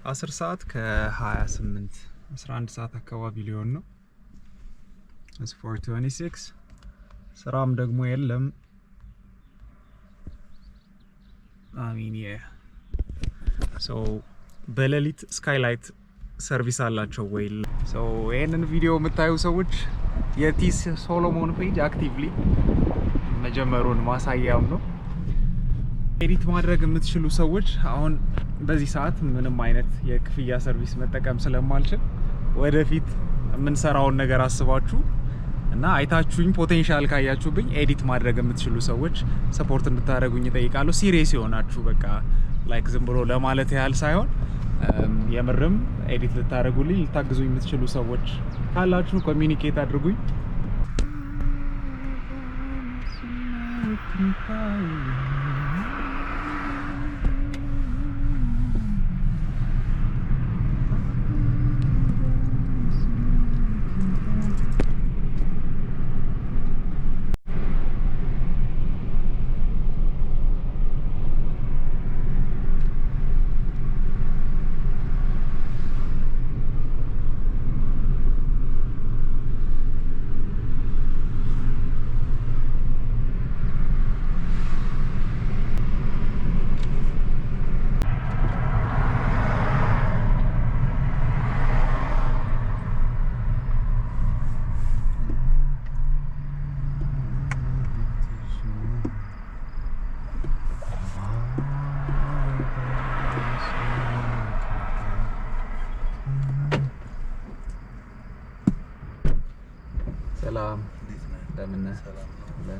10 ሰዓት ከ28 11 ሰዓት አካባቢ ሊሆን ነው። it's 4:26 ስራም ደግሞ የለም። so በሌሊት ስካይላይት ሰርቪስ አላቸው ወይ? so ይሄንን ቪዲዮ የምታዩ ሰዎች የቲስ ሶሎሞን ፔጅ አክቲቭሊ መጀመሩን ማሳያም ነው። ኤዲት ማድረግ የምትችሉ ሰዎች አሁን በዚህ ሰዓት ምንም አይነት የክፍያ ሰርቪስ መጠቀም ስለማልችል ወደፊት የምንሰራውን ነገር አስባችሁ እና አይታችሁኝ ፖቴንሻል ካያችሁብኝ ኤዲት ማድረግ የምትችሉ ሰዎች ሰፖርት እንድታደርጉኝ እጠይቃለሁ። ሲሪየስ የሆናችሁ በቃ ላይክ ዝም ብሎ ለማለት ያህል ሳይሆን የምርም ኤዲት ልታደርጉልኝ ልታግዙኝ የምትችሉ ሰዎች ካላችሁ ኮሚኒኬት አድርጉኝ። ሰላም እንደምን ነህ? ሰላም ነው።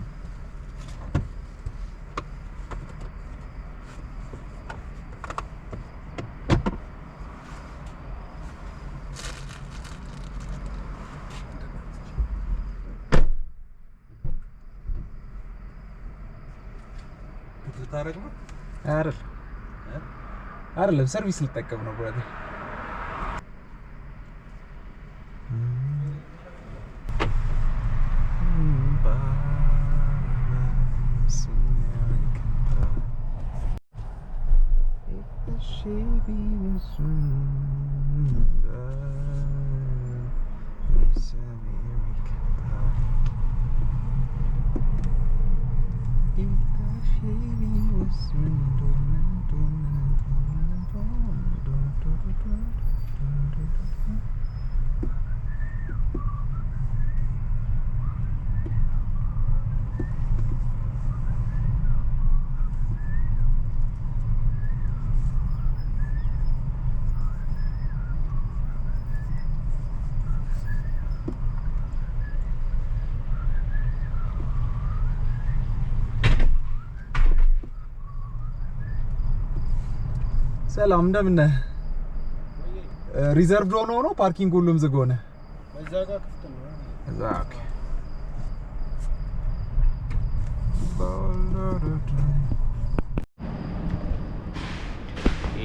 ልታረግ ነው? አይደለም ሰርቪስ ልጠቀም ነው ብራዘር። ሰላም እንደምን ነህ? ሪዘርቭድ ሆኖ ነው ፓርኪንግ ሁሉም ዝግ ሆነ? እዛ ጋር ክፍት ነው። እዛ ኦኬ።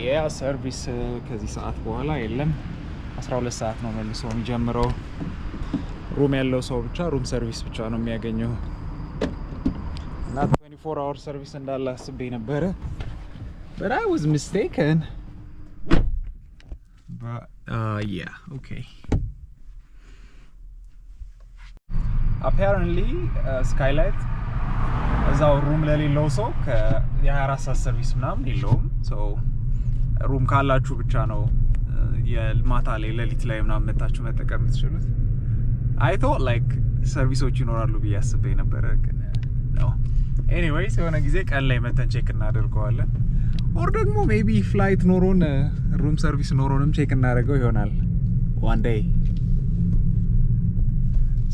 ያ ሰርቪስ ከዚህ ሰዓት በኋላ የለም። 12 ሰዓት ነው መልሶ የሚጀምረው። ሩም ያለው ሰው ብቻ ሩም ሰርቪስ ብቻ ነው የሚያገኘው እና 24 hour ሰርቪስ እንዳለ አስቤ ነበረ. But I was mistaken. But yeah, okay. Apparently skylight እዛው ሩም ለሌለው ሰው የ24 ሰዓት ሰርቪስ ምናምን የለውም። so ሩም ካላችሁ ብቻ ነው የማታ ላይ ሌሊት ላይ ምናምን መጣችሁ መጠቀም የምትችሉት። I thought like ሰርቪሶች ይኖራሉ ብዬ አስቤ ነበረ ግን ነው። Anyways የሆነ ጊዜ ቀን ላይ መተን ቼክ እናደርገዋለን። ኦር ደግሞ ሜቢ ፍላይት ኖሮን ሩም ሰርቪስ ኖሮንም ቼክ እናደርገው ይሆናል one day.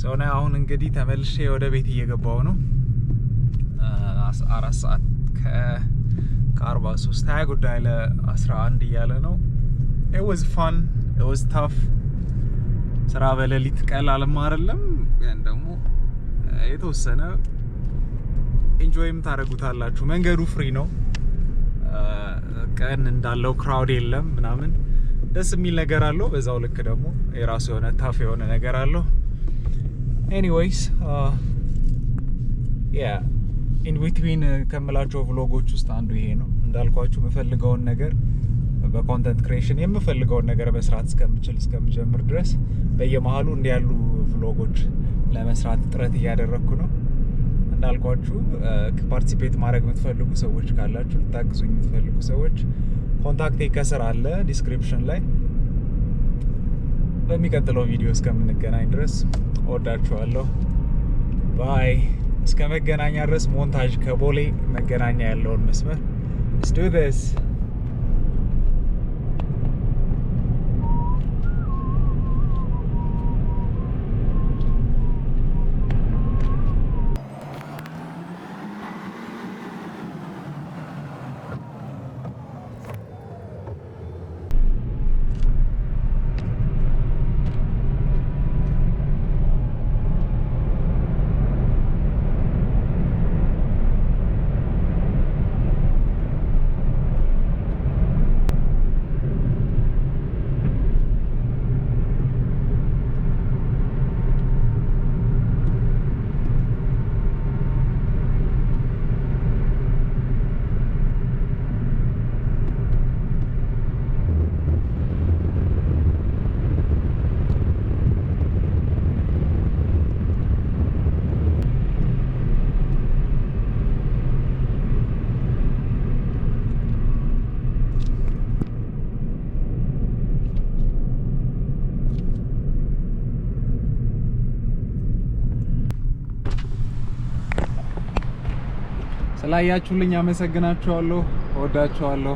ሰው ነው አሁን እንግዲህ ተመልሼ ወደ ቤት እየገባው ነው። 4 ሰዓት ከ43 20 ጉዳይ ለ11 እያለ ነው። it was fun, it was tough. ስራ በሌሊት ቀላልም አይደለም ግን ደግሞ የተወሰነ ኢንጆይም ታደርጉታላችሁ። መንገዱ ፍሪ ነው። ቀን እንዳለው ክራውድ የለም ምናምን ደስ የሚል ነገር አለው። በዛው ልክ ደግሞ የራሱ የሆነ ታፍ የሆነ ነገር አለው። ኤኒዌይስ ያ ኢን ቢትዊን ከምላቸው ቭሎጎች ውስጥ አንዱ ይሄ ነው። እንዳልኳችሁ የምፈልገውን ነገር በኮንተንት ክሬሽን የምፈልገውን ነገር መስራት እስከምጀምር ድረስ በየመሃሉ እንዲህ ያሉ ቭሎጎች ለመስራት ጥረት እያደረግኩ ነው። እንዳልኳችሁ ፓርቲሲፔት ማድረግ የምትፈልጉ ሰዎች ካላችሁ፣ ልታግዙኝ የምትፈልጉ ሰዎች ኮንታክቴ ከስር አለ ዲስክሪፕሽን ላይ። በሚቀጥለው ቪዲዮ እስከምንገናኝ ድረስ እወዳችኋለሁ። ባይ። እስከ መገናኛ ድረስ ሞንታጅ ከቦሌ መገናኛ ያለውን መስመር Let's do this. ስላያችሁልኝ አመሰግናችኋለሁ። እወዳችኋለሁ።